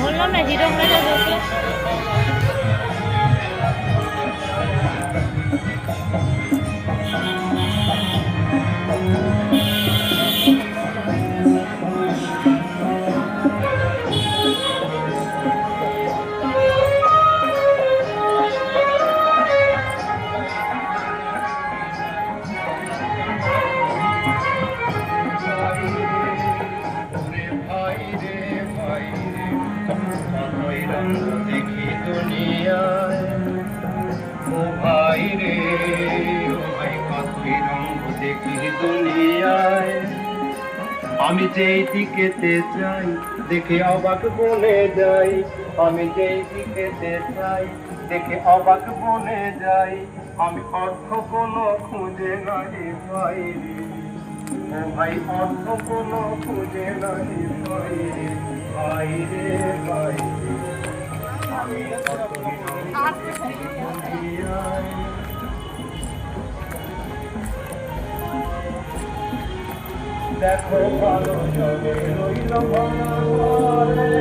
বললাম না হিরো হয়ে যাবে। দেখি দুনিয়ায় ও ভাই রে, ও ভাই কতই রঙ দেখি দুনিয়ায়। আমি যেই দিকেতে যাই দেখে অবাক বনে যাই, আমি যেই দিকেতে যাই দেখে অবাক বনে যাই। আমি অর্থ কোনো খুঁজে নাই পাই রে, ও ভাই অর্থ কোনো খুঁজে নাই পাই রে, ভাই রে ভাই রে। আমি কতই রঙ দেখি দুনিয়ায়। দেখো ভালো জগে রইল ভাঙা ঘরে,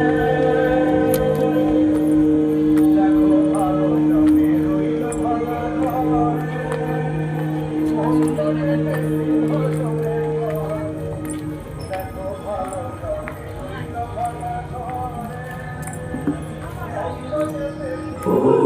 দেখো ভালো জগে রইল ভাঙা ঘরে। সুন্দরে দেখো জগে ঘরে, দেখো ভালো জগে রইল ভাঙা ঘরে। সুন্দরে দেখো